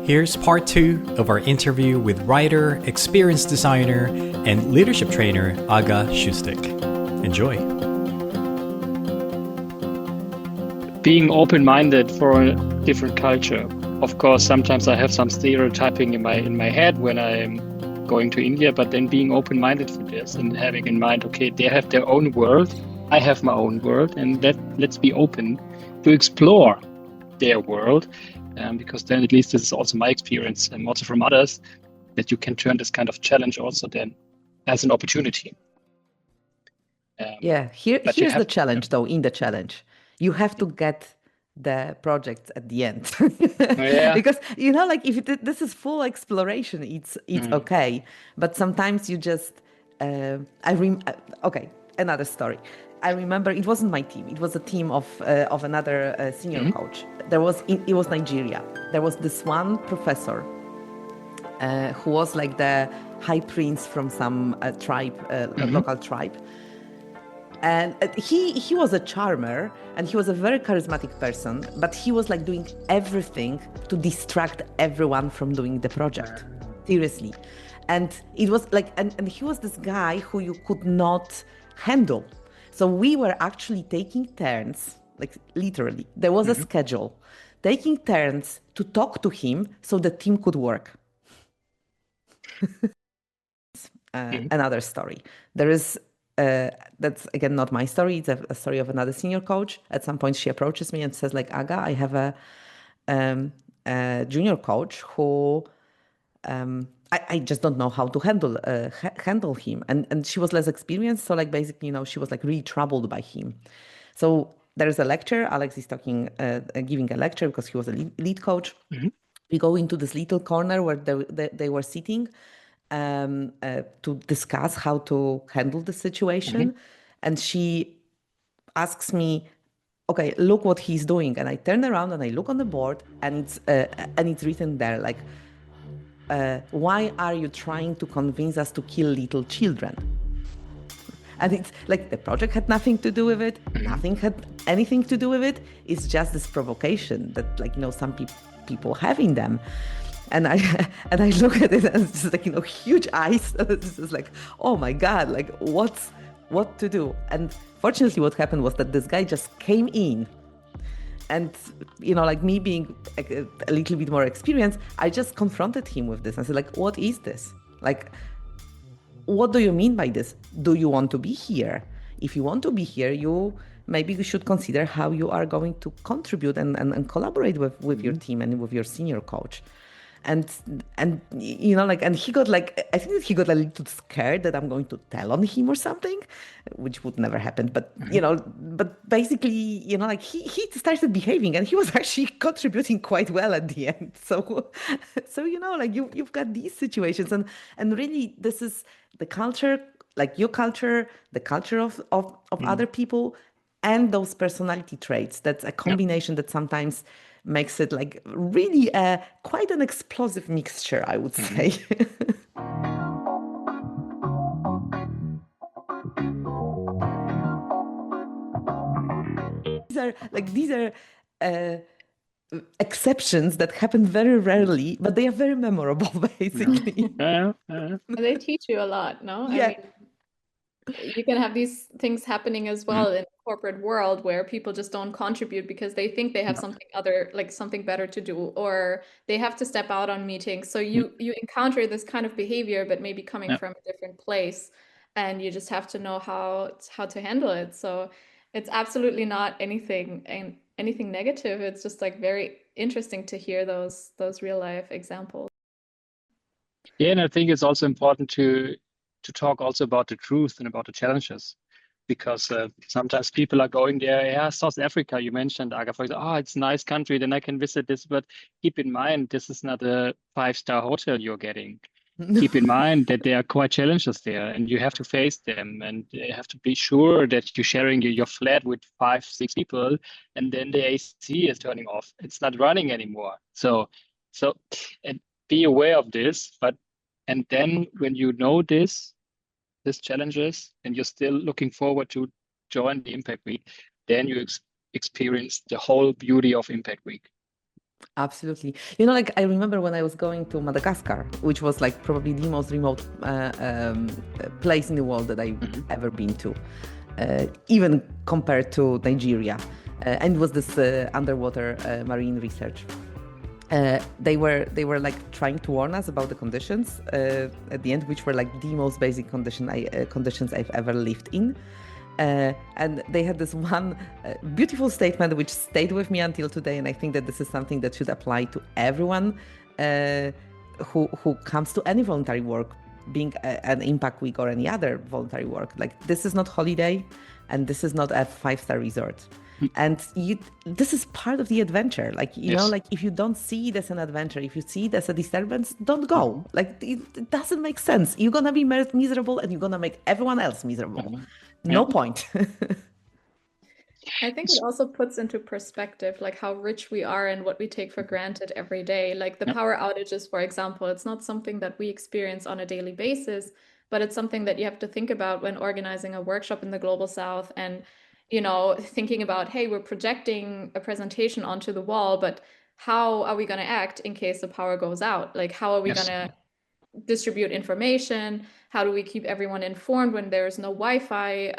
Here's part 2 of our interview with writer, experience designer, and leadership trainer Aga Szostek. Enjoy. Being open-minded for a different culture. Of course, sometimes I have some stereotyping in my head when I'm going to India, but then being open-minded for this and having in mind, okay, they have their own world, I have my own world, and let's be open to explore their world, because then at least this is also my experience and also from others, that you can turn this kind of challenge also then as an opportunity. Here's the challenge though, in the challenge. You have to get the project at the end. Because, if this is full exploration, it's okay. But sometimes you just, another story. I remember it wasn't my team. It was a team of another senior coach. It was Nigeria. There was this one professor who was like the high prince from some tribe, local tribe. And he was a charmer and he was a very charismatic person, but he was like doing everything to distract everyone from doing the project. Seriously. And it was like, and he was this guy who you could not handle. So we were actually taking turns, like literally, there was a schedule, taking turns to talk to him so the team could work. Another story. There is, that's again not my story, it's a story of another senior coach. At some point she approaches me and says like, Aga, I have a junior coach who I just don't know how to handle him. And she was less experienced, so like basically, she was like really troubled by him. So there is a lecture, Alex is talking, giving a lecture because he was a lead coach. We go into this little corner where they were sitting to discuss how to handle the situation. And she asks me, okay, look what he's doing. And I turn around and I look on the board and it's written there like, why are you trying to convince us to kill little children? And it's like the project had nothing to do with it. Nothing had anything to do with it. It's just this provocation that some people have in them. And I look at it and it's just like, huge eyes. It's just like, oh my God, like what to do? And fortunately what happened was that this guy just came in. And, like me being a little bit more experienced, I just confronted him with this. I said, like, what is this? Like, what do you mean by this? Do you want to be here? If you want to be here, maybe you should consider how you are going to contribute and collaborate with your team and with your senior coach. And he got like, I think that he got a little scared that I'm going to tell on him or something, which would never happen. But, but basically, he started behaving and he was actually contributing quite well at the end. So you've got these situations and really this is the culture, like your culture, the culture of other people and those personality traits. That's a combination that sometimes makes it like really quite an explosive mixture, I would say. These are exceptions that happen very rarely, but they are very memorable, basically. They teach you a lot, no? Yeah. I mean, you can have these things happening as well in the corporate world where people just don't contribute because they think they have something better to do, or they have to step out on meetings. So you encounter this kind of behavior, but maybe coming from a different place, and you just have to know how to handle it. So it's absolutely not anything negative. It's just like very interesting to hear those real life examples. Yeah, and I think it's also important to talk also about the truth and about the challenges, because sometimes people are going there. South Africa, you mentioned, Aga, for example, it's a nice country, then I can visit this, but keep in mind, this is not a 5-star hotel you're getting. Keep in mind that there are quite challenges there and you have to face them, and you have to be sure that you're sharing your flat with 5-6 people and then the AC is turning off. It's not running anymore. So and be aware of this, and then when you know these challenges and you're still looking forward to join the Impact Week, then you experience the whole beauty of Impact Week. Absolutely. You know, like I remember when I was going to Madagascar, which was like probably the most remote place in the world that I've ever been to, even compared to Nigeria. And it was this underwater marine research. They were like trying to warn us about the conditions at the end, which were like the most basic conditions I've ever lived in. And they had this one beautiful statement which stayed with me until today, and I think that this is something that should apply to everyone who comes to any voluntary work, being an Impact Week or any other voluntary work. Like, this is not holiday, and this is not a 5-star resort. And this is part of the adventure. Like, you know, like if you don't see it as an adventure, if you see it as a disturbance, don't go. Like, it doesn't make sense. You're going to be miserable, and you're going to make everyone else miserable. No point. I think it also puts into perspective like how rich we are and what we take for granted every day. Like the power outages, for example, it's not something that we experience on a daily basis, but it's something that you have to think about when organizing a workshop in the Global South and, you know, thinking about, hey, we're projecting a presentation onto the wall, but how are we going to act in case the power goes out? Like, how are we going to distribute information? How do we keep everyone informed when there's no Wi-Fi?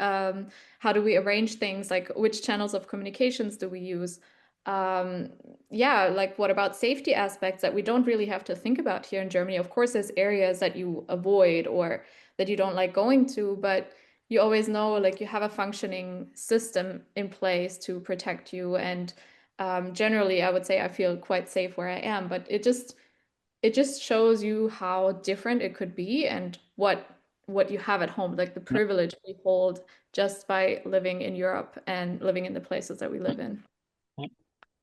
How do we arrange things? Like, which channels of communications do we use? Like, what about safety aspects that we don't really have to think about here in Germany? Of course, there's areas that you avoid or that you don't like going to, but you always know, like, you have a functioning system in place to protect you. And generally, I would say I feel quite safe where I am, but it just shows you how different it could be and what you have at home, like the privilege we hold just by living in Europe and living in the places that we live in.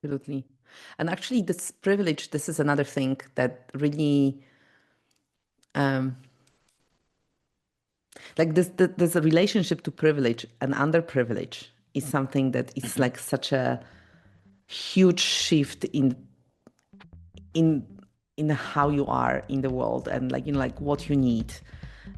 Absolutely. And actually, this privilege, this is another thing that really, like there's a relationship to privilege and underprivilege is something that is like such a huge shift in how you are in the world and like, you know, like what you need.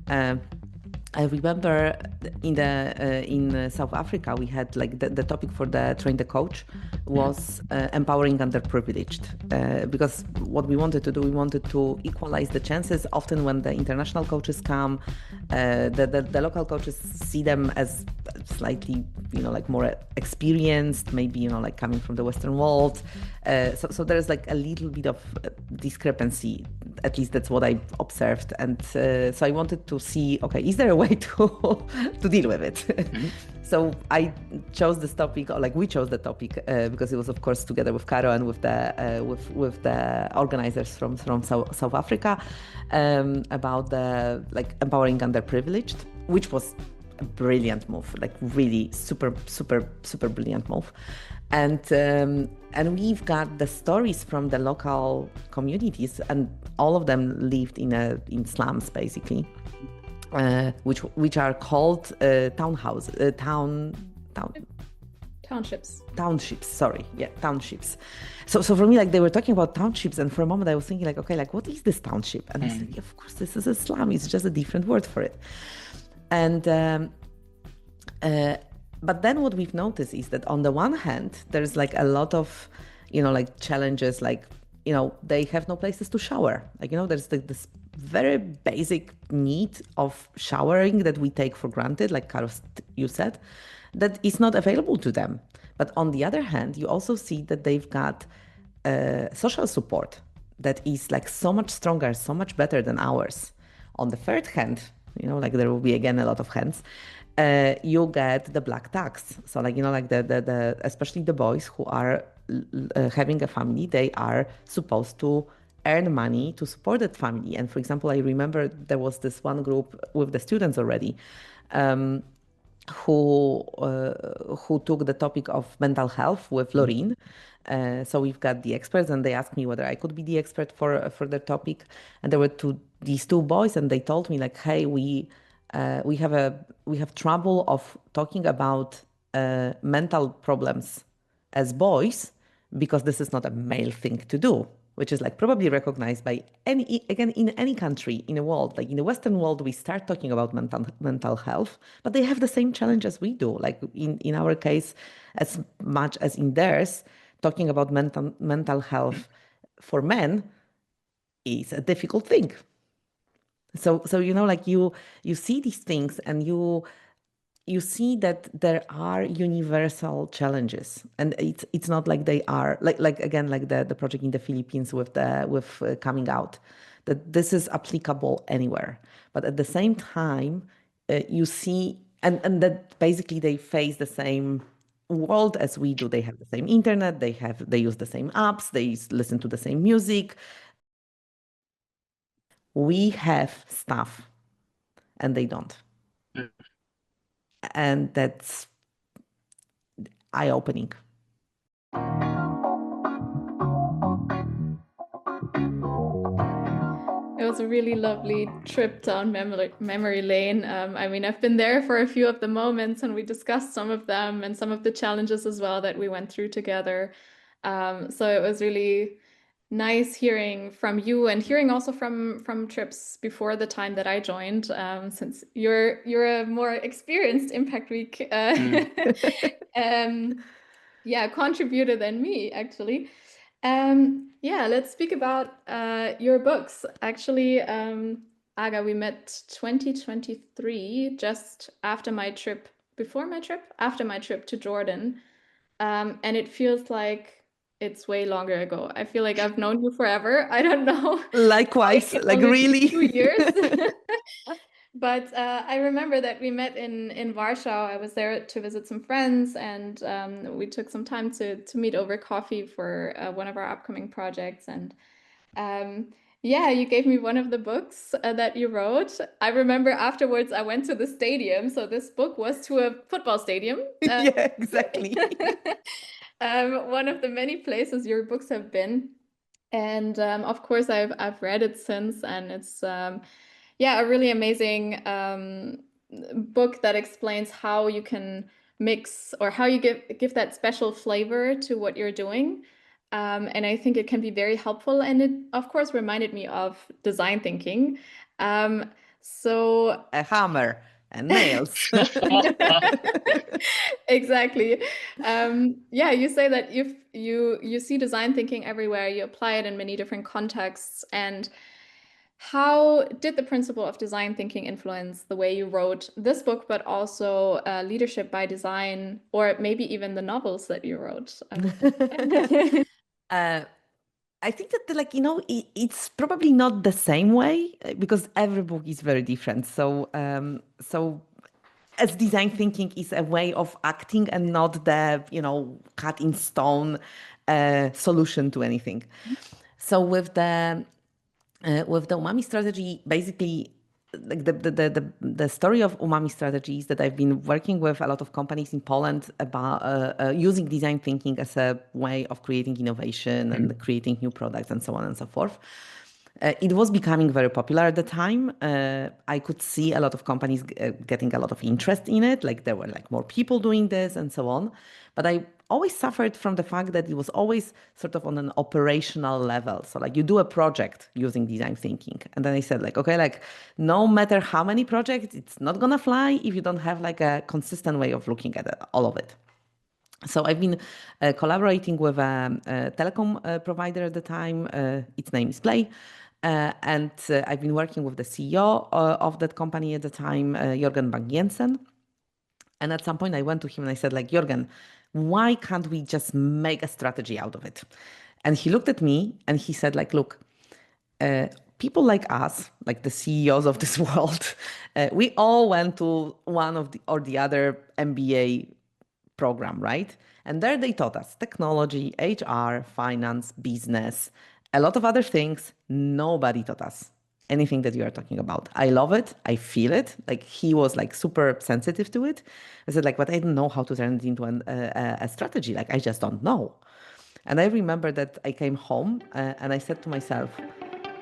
I remember in South Africa, we had like the topic for the Train the Coach was empowering underprivileged, because what we wanted to do, we wanted to equalize the chances. Often when the international coaches come, the local coaches see them as slightly, you know, like more experienced, maybe, you know, like coming from the Western world. So there's like a little bit of discrepancy. At least that's what I observed. And so I wanted to see, okay, is there a way to deal with it? So I chose this topic, or like we chose the topic because it was, of course, together with Caro and with the organizers from South Africa, about the like empowering underprivileged, which was a brilliant move, like really super brilliant move. And we've got the stories from the local communities, and all of them lived in slums, basically, which are called townships. Sorry, yeah, townships. So for me, like, they were talking about townships, and for a moment I was thinking, like, okay, like, what is this township? And I was thinking, of course, this is a slum. It's just a different word for it. And but then what we've noticed is that on the one hand, there's like a lot of, you know, like challenges, like, you know, they have no places to shower. Like, you know, there's this very basic need of showering that we take for granted, like Caro, you said, that is not available to them. But on the other hand, you also see that they've got social support that is like so much stronger, so much better than ours. On the third hand, you know, like there will be again a lot of hands. You get the black tax. So like, you know, like the especially the boys who are having a family, they are supposed to earn money to support that family. And for example, I remember there was this one group with the students already, who took the topic of mental health with Loreen. So we've got the experts, and they asked me whether I could be the expert for the topic. And there were these two boys, and they told me, like, hey, we have trouble of talking about mental problems as boys because this is not a male thing to do, which is like probably recognized by in any country in the world. Like in the Western world, we start talking about mental health, but they have the same challenge as we do. Like in our case, as much as in theirs, talking about mental health for men is a difficult thing. So like you see these things and you see that there are universal challenges, and it's not like they are like again like the project in the Philippines with coming out, that this is applicable anywhere. But at the same time, you see and that basically they face the same world as we do. They have the same internet, they use the same apps, they listen to the same music. We have stuff and they don't. And that's eye-opening. It was a really lovely trip down memory lane. I mean, I've been there for a few of the moments, and we discussed some of them and some of the challenges as well that we went through together. So it was really nice hearing from you and hearing also from trips before the time that I joined, since you're a more experienced Impact Week contributor than me, actually. Let's speak about your books. Actually, Aga, we met 2023, just after my trip to Jordan. And it feels like it's way longer ago. I feel like I've known you forever. I don't know. Likewise, like really. 2 years. But I remember that we met in Warsaw. I was there to visit some friends, and we took some time to meet over coffee for one of our upcoming projects. And you gave me one of the books that you wrote. I remember afterwards I went to the stadium. So this book was to a football stadium. Yeah, exactly. One of the many places your books have been. And of course, I've read it since, and it's a really amazing book that explains how you can mix, or how you give that special flavor to what you're doing. And I think it can be very helpful. And it, of course, reminded me of design thinking. So a hammer and nails. Exactly. You say that if you see design thinking everywhere, you apply it in many different contexts. And how did the principle of design thinking influence the way you wrote this book, but also Leadership by Design, or maybe even the novels that you wrote? I think that it's probably not the same way, because every book is very different. So as design thinking is a way of acting and not the cut in stone solution to anything. So with the Umami strategy, basically, like the story of Umami strategy is that I've been working with a lot of companies in Poland about using design thinking as a way of creating innovation and creating new products and so on and so forth. It was becoming very popular at the time. I could see a lot of companies getting a lot of interest in it. Like there were more people doing this and so on. But I always suffered from the fact that it was always sort of on an operational level. So you do a project using design thinking. And then I said no matter how many projects, it's not going to fly if you don't have a consistent way of looking at all of it. So I've been collaborating with a telecom provider at the time. Its name is Play. And I've been working with the CEO of that company at the time, Jürgen Bang-Jensen. And at some point I went to him and I said, Jürgen, why can't we just make a strategy out of it? And he looked at me and he said, look, people like us, like the CEOs of this world, we all went to one of the other MBA program, right? And there they taught us technology, HR, finance, business, a lot of other things. Nobody taught us anything that you are talking about. I love it. I feel it. He was super sensitive to it. I said but I don't know how to turn it into a strategy. I just don't know. And I remember that I came home and I said to myself,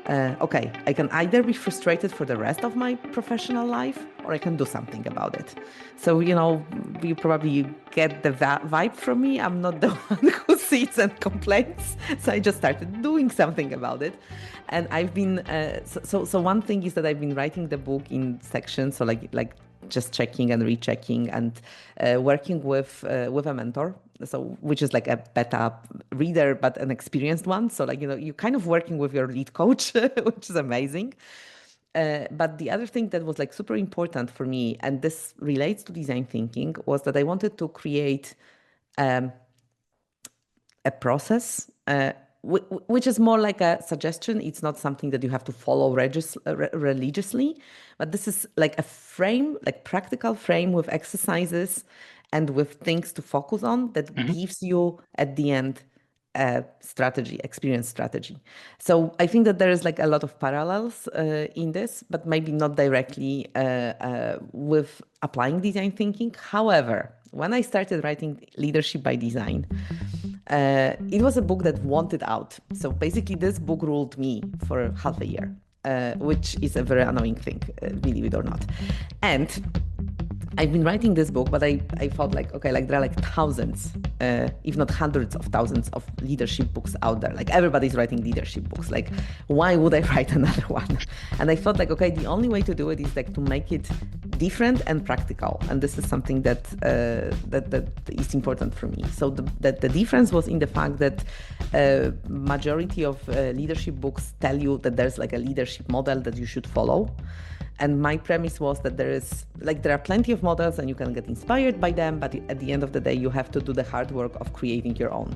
okay, I can either be frustrated for the rest of my professional life or I can do something about it. So, you probably get the vibe from me. I'm not the one who sits and complains. So I just started doing something about it. And I've been, so one thing is that I've been writing the book in sections. So just checking and rechecking and working with a mentor So which is like a beta reader, but an experienced one. So like, you're kind of working with your lead coach, which is amazing. But the other thing that was like super important for me, and this relates to design thinking, was that I wanted to create a process, which is more like a suggestion. It's not something that you have to follow religiously, but this is like a frame, like practical frame with exercises and with things to focus on that gives you at the end strategy, experience strategy. So I think that there is like a lot of parallels in this, but maybe not directly with applying design thinking. However, when I started writing Leadership by Design, it was a book that wanted out. So basically this book ruled me for half a year, which is a very annoying thing, believe it or not. And I've been writing this book, but I thought like, okay, like there are like thousands, if not hundreds of thousands of leadership books out there. Like everybody's writing leadership books. Like, why would I write another one? And I thought like, okay, the only way to do it is like to make it different and practical. And this is something that that is important for me. So the difference was in the fact that majority of leadership books tell you that there's like a leadership model that you should follow. And my premise was that there are plenty of models and you can get inspired by them, but at the end of the day, you have to do the hard work of creating your own.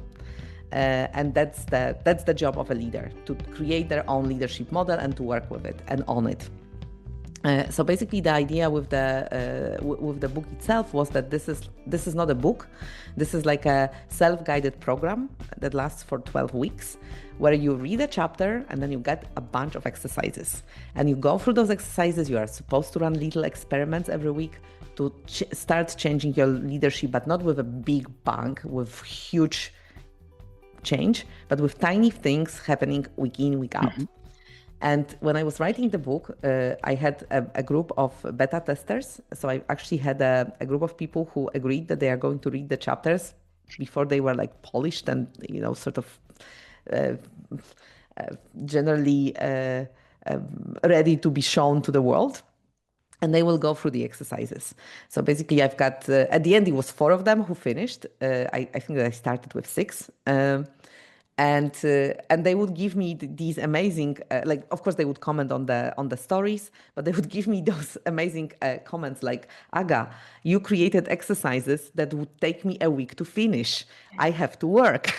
And that's the job of a leader, to create their own leadership model and to work with it and own it. So basically, the idea with the book itself was that this is not a book. This is like a self-guided program that lasts for 12 weeks, where you read a chapter and then you get a bunch of exercises. And you go through those exercises. You are supposed to run little experiments every week to start changing your leadership, but not with a big bang, with huge change, but with tiny things happening week in, week out. And when I was writing the book, I had a group of beta testers. So I actually had a group of people who agreed that they are going to read the chapters before they were like polished and, sort of generally ready to be shown to the world. And they will go through the exercises. So basically, I've got, at the end, it was 4 of them who finished. I think that I started with 6. And they would give me these amazing, like, of course, they would comment on the stories, but they would give me those amazing comments like, Aga, you created exercises that would take me a week to finish. I have to work,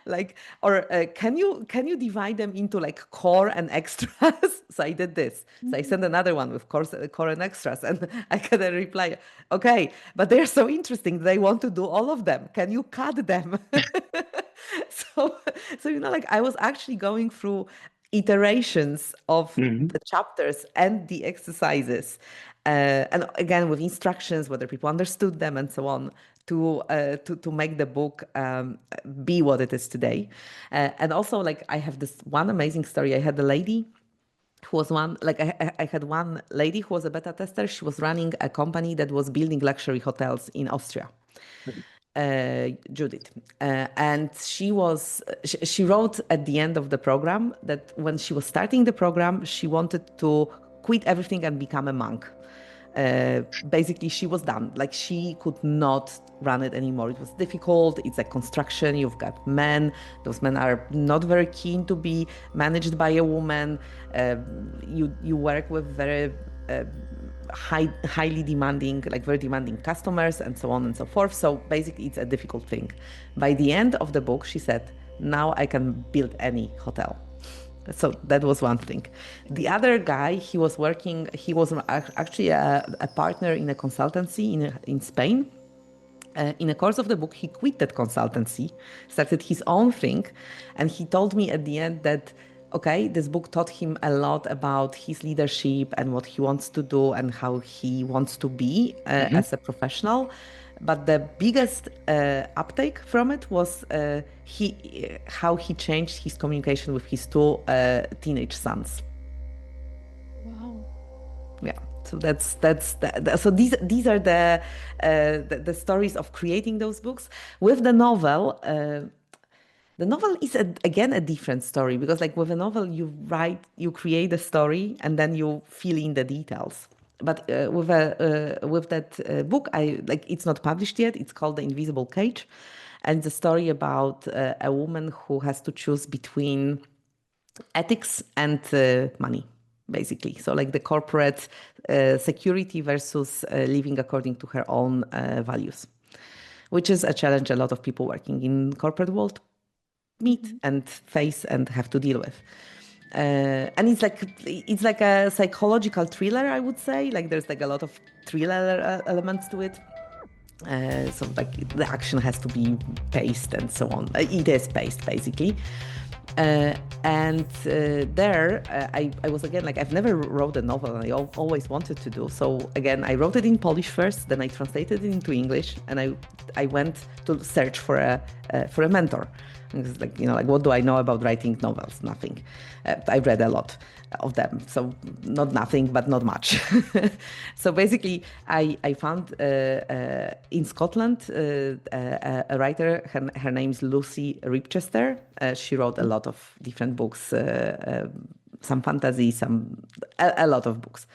like, or can you divide them into like core and extras? So I did this. So I sent another one with core and extras, and I got a reply. Okay, but they're so interesting. They want to do all of them. Can you cut them? So like I was actually going through iterations of the chapters and the exercises, and again with instructions, whether people understood them and so on, to make the book be what it is today. And also, like, I have this one amazing story. I had a lady who was I had one lady who was a beta tester. She was running a company that was building luxury hotels in Austria. Judith, and she wrote at the end of the program that when she was starting the program, she wanted to quit everything and become a monk. Basically, she was done. Like, she could not run it anymore. It was difficult. It's a construction. You've got men. Those men are not very keen to be managed by a woman. You work with very highly demanding, like very demanding customers and so on and so forth. So basically, it's a difficult thing. By the end of the book, she said, now I can build any hotel. So that was one thing. The other guy, he was actually a partner in a consultancy in Spain. In the course of the book, he quit that consultancy, started his own thing. And he told me at the end that, okay, this book taught him a lot about his leadership and what he wants to do and how he wants to be as a professional. But the biggest uptake from it was how he changed his communication with his 2 teenage sons. Wow. Yeah. So so these are the stories of creating those books. With the novel, the novel is again a different story, because like with a novel, you create a story and then you fill in the details. with that book, it's not published yet. It's called The Invisible Cage, and it's a story about a woman who has to choose between ethics and money, basically. So like the corporate security versus living according to her own values, which is a challenge a lot of people working in corporate world meet and face and have to deal with. And it's like a psychological thriller, I would say. Like there's like a lot of thriller elements to it. So like the action has to be paced and so on. It is paced basically. There I was again, like I've never wrote a novel, and I always wanted to do. So again, I wrote it in Polish first, then I translated it into English, and I went to search for a mentor. It's like, like what do I know about writing novels? Nothing. I've read a lot of them, so not nothing, but not much. So basically, I found in Scotland a writer. Her name is Lucy Ribchester. She wrote a lot of different books, some fantasy, a lot of books.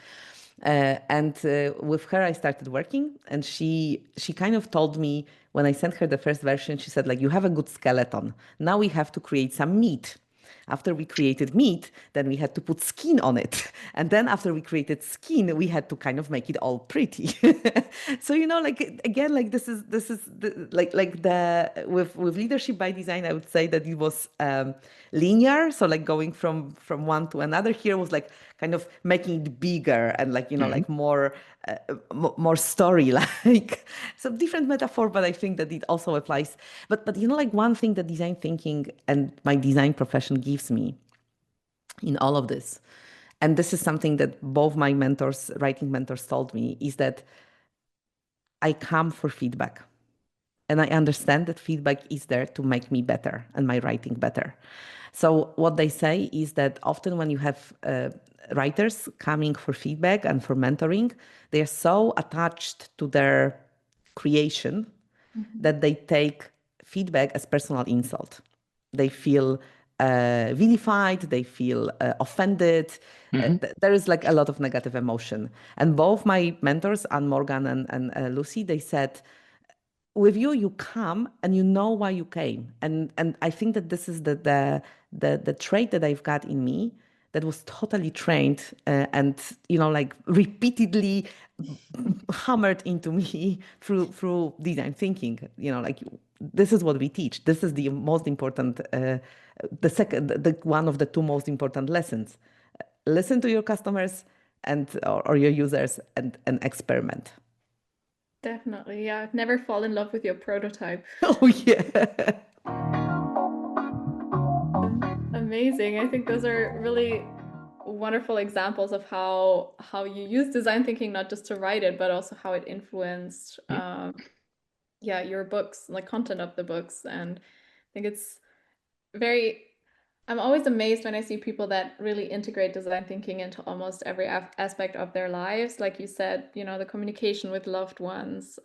And with her, I started working, and she kind of told me when I sent her the first version, she said, like, you have a good skeleton. Now we have to create some meat. After we created meat, then we had to put skin on it. And then after we created skin, we had to kind of make it all pretty. So, like, again, like this is with leadership by design, I would say that it was linear. So like going from one to another. Here was like kind of making it bigger and like, like more story like. So different metaphor, but I think that it also applies. But like one thing that design thinking and my design profession gives me in all of this, and this is something that both my mentors, writing mentors, told me, is that I come for feedback. And I understand that feedback is there to make me better and my writing better. So what they say is that often when you have writers coming for feedback and for mentoring, they are so attached to their creation that they take feedback as personal insult. They feel vilified, they feel offended. There is like a lot of negative emotion. And both my mentors, Anne Morgan and Lucy, they said, with you, you come and you know why you came. And I think that this is the trait that I've got in me that was totally trained and, like repeatedly hammered into me through design thinking. Like this is what we teach. This is the most important, one of the two most important lessons. Listen to your customers or your users and experiment. Definitely, yeah. Never fall in love with your prototype. Oh, yeah. Amazing. I think those are really wonderful examples of how you use design thinking, not just to write it, but also how it influenced your books, like content of the books. And I think it's I'm always amazed when I see people that really integrate design thinking into almost every aspect of their lives. Like you said, the communication with loved ones,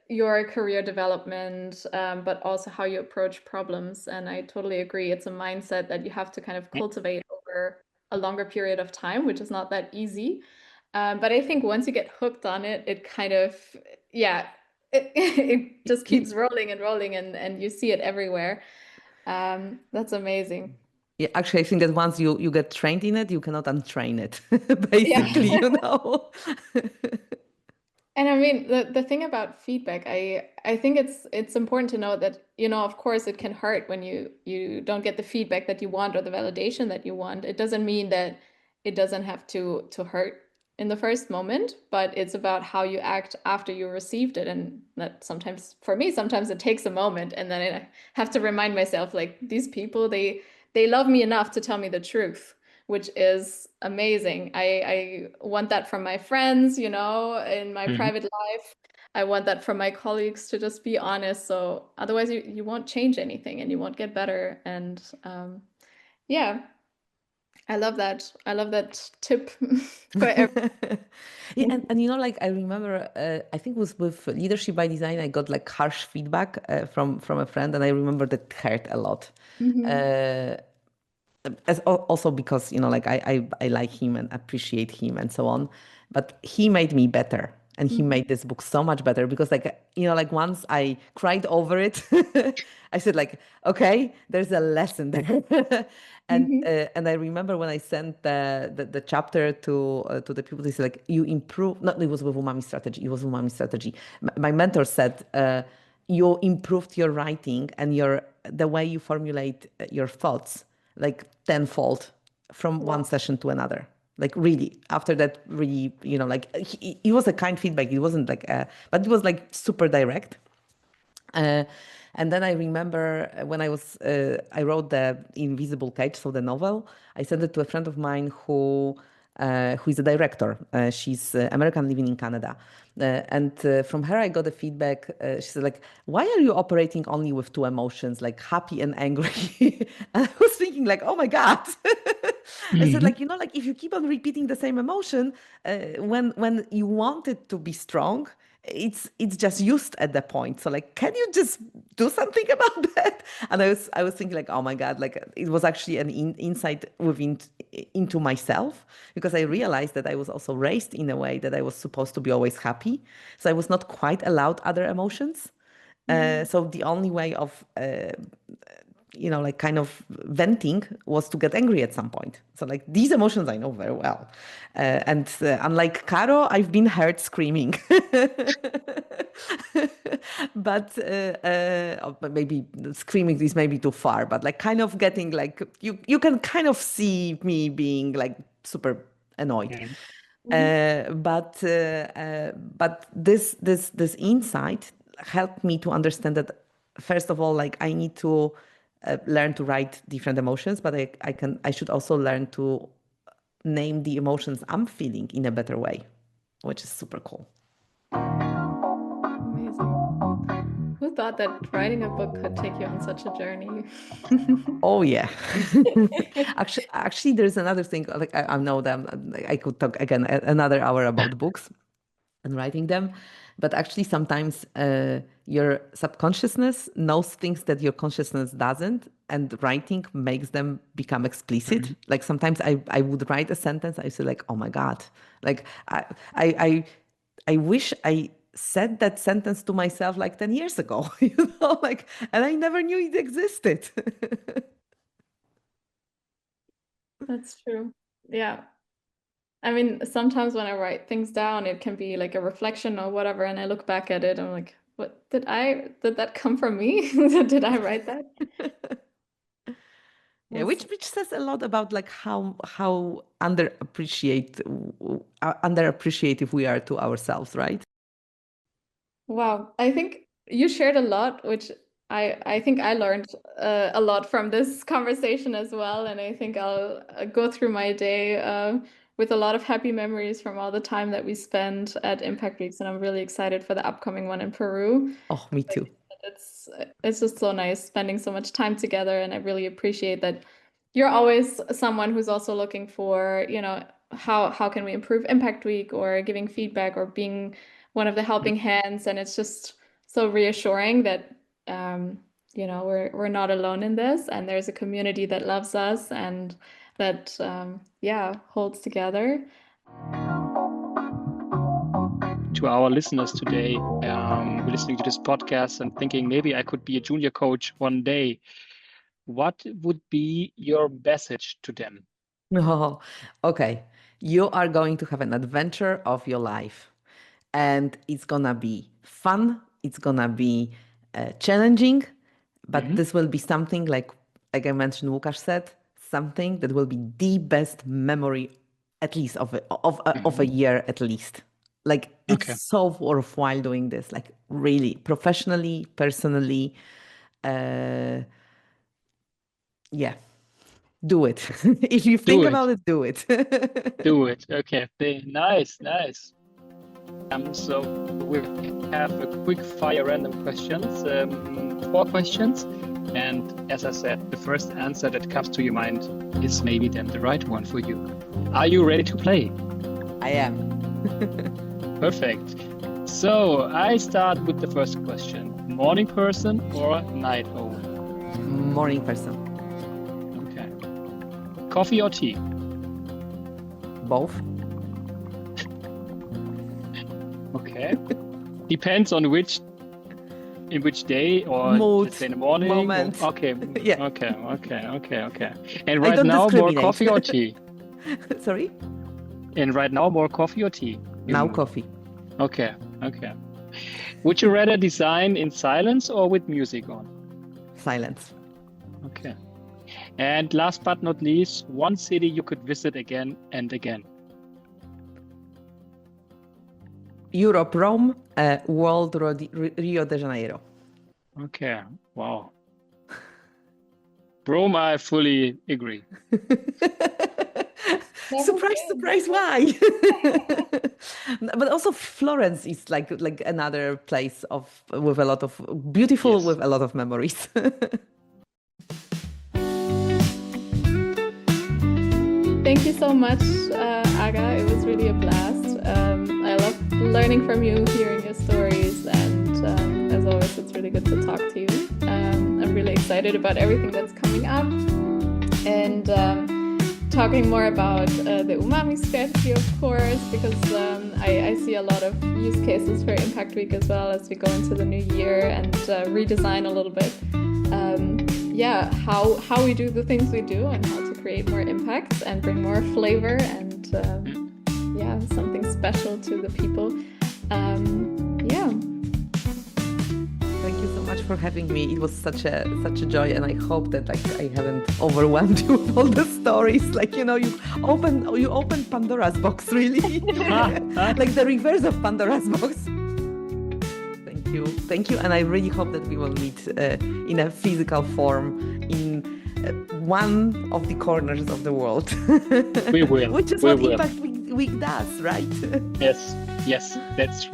your career development, but also how you approach problems. And I totally agree. It's a mindset that you have to kind of cultivate over a longer period of time, which is not that easy. But I think once you get hooked on it, it kind of, it just keeps rolling and rolling, and you see it everywhere. That's amazing. Yeah, actually, I think that once you get trained in it, you cannot untrain it, basically, And I mean, the thing about feedback, I think it's important to know that, of course, it can hurt when you don't get the feedback that you want or the validation that you want. It doesn't mean that it doesn't have to hurt in the first moment, but it's about how you act after you received it. And that sometimes, for me, sometimes it takes a moment, and then I have to remind myself, like, these people, they love me enough to tell me the truth, which is amazing. I want that from my friends, in my private life. I want that from my colleagues, to just be honest. So otherwise you won't change anything and you won't get better. And I love that. I love that tip for everyone. Yeah, and like I remember, I think it was with leadership by design, I got like harsh feedback from a friend, and I remember that hurt a lot. also because, like I like him and appreciate him and so on, but he made me better. And he made this book so much better because like once I cried over it, I said like, okay, there's a lesson there. And I remember when I sent the chapter to the people, they said like, you improve, not it was with Umami Strategy, it was Umami Strategy. My mentor said, you improved your writing and the way you formulate your thoughts like tenfold from one session to another. Like really, after that, really, like it was a kind feedback. It wasn't like, but it was like super direct. And then I remember when I wrote the Invisible Cage, so the novel, I sent it to a friend of mine who is a director. She's American living in Canada. And from her, I got the feedback. She said like, why are you operating only with two emotions, like happy and angry? And I was thinking like, oh my God. I said like, like if you keep on repeating the same emotion, when you want it to be strong, it's just used at that point. So like, can you just do something about that? And I was thinking like, oh my God, like it was actually an insight into myself, because I realized that I was also raised in a way that I was supposed to be always happy. So I was not quite allowed other emotions. So the only way of like kind of venting was to get angry at some point. So like these emotions I know very well. And unlike Caro, I've been heard screaming. But maybe screaming is maybe too far, but like kind of getting like, you can kind of see me being like super annoyed. But this insight helped me to understand that, first of all, like I need to learn to write different emotions, but I should also learn to name the emotions I'm feeling in a better way, which is super cool. Amazing. Who thought that writing a book could take you on such a journey? Oh yeah. Actually, there's another thing. Like I know them. I could talk again another hour about books and writing them, but actually sometimes your subconsciousness knows things that your consciousness doesn't, and writing makes them become explicit. Like sometimes I would write a sentence, I say like, oh my God, like I wish I said that sentence to myself like 10 years ago, like, and I never knew it existed. That's true. Yeah. I mean, sometimes when I write things down, it can be like a reflection or whatever, and I look back at it, I'm like, what did that come from me? Did I write that? Yeah, which says a lot about like how underappreciative we are to ourselves, right? Wow, I think you shared a lot, which I think I learned a lot from this conversation as well, and I think I'll go through my day with a lot of happy memories from all the time that we spent at Impact Weeks, and I'm really excited for the upcoming one in Peru. Oh, me too. It's just so nice spending so much time together, and I really appreciate that you're always someone who's also looking for, how can we improve Impact Week, or giving feedback, or being one of the helping hands. And it's just so reassuring that we're not alone in this, and there's a community that loves us and that holds together. To our listeners today, listening to this podcast and thinking maybe I could be a junior coach one day, what would be your message to them? Oh, okay. You are going to have an adventure of your life, and it's gonna be fun. It's gonna be challenging, but this will be something like I mentioned, Łukasz said, something that will be the best memory, at least of a year at least. Like it's so worthwhile doing this, like really professionally, personally. Yeah, do it. If you think about it, do it. Do it. Okay. Nice. So we have a quick fire random questions, 4 questions. And as I said, the first answer that comes to your mind is maybe then the right one for you. Are you ready to play? I am. Perfect. So I start with the first question. Morning person or night owl? Morning person. Okay. Coffee or tea? Both. Okay. Depends on in which day, or Mood, let's say in the morning. moment. Okay. Yeah. Okay. And I right don't now, more discriminate. coffee or tea? Sorry? And right now, more coffee or tea? Now coffee. Okay. Would you rather design in silence or with music on? Silence. Okay. And last but not least, one city you could visit again and again. Europe, Rome, World Rio de Janeiro. Okay. Wow. Rome, I fully agree. Surprise, why? But also Florence is like another place with a lot of beautiful, Yes. with a lot of memories. Thank you so much, Aga. It was really a blast. I love learning from you, hearing your stories, and as always, it's really good to talk to you. I'm really excited about everything that's coming up, and talking more about the Umami strategy, of course, because I see a lot of use cases for Impact Week as well as we go into the new year and redesign a little bit. How we do the things we do and how to create more impacts and bring more flavor and something special to the people. Thank you so much for having me. It was such a joy, and I hope that I haven't overwhelmed you with all the stories. You opened Pandora's box, really, like the reverse of Pandora's box. Thank you, and I really hope that we will meet in a physical form in one of the corners of the world. We will. Which is what Impact Week does, right? Yes, that's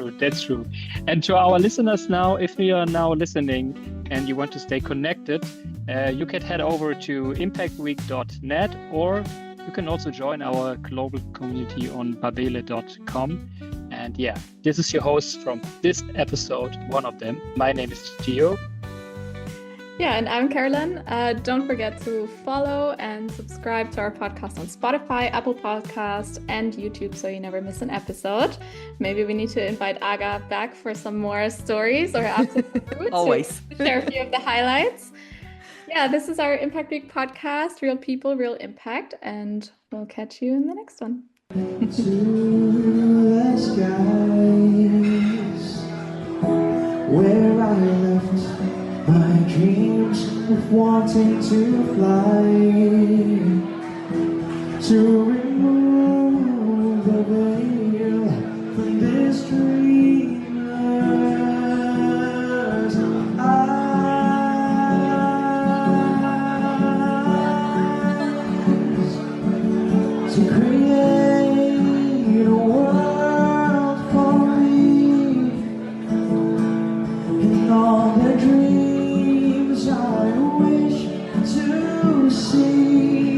true. And to our listeners now, if you are now listening and you want to stay connected, you can head over to impactweek.net, or you can also join our global community on babele.com. And this is your host from this episode, one of them. My name is Gio. Yeah, and I'm Carolyn. Don't forget to follow and subscribe to our podcast on Spotify, Apple Podcast, and YouTube so you never miss an episode. Maybe we need to invite Aga back for some more stories or after always to share a few of the highlights. Yeah, this is our Impact Week podcast, Real People, Real Impact, and we'll catch you in the next one. To the skies, where I left my dreams of wanting to fly, to remove the veil from this dreamer's eyes, to create a world for me and all the dreams I wish to see.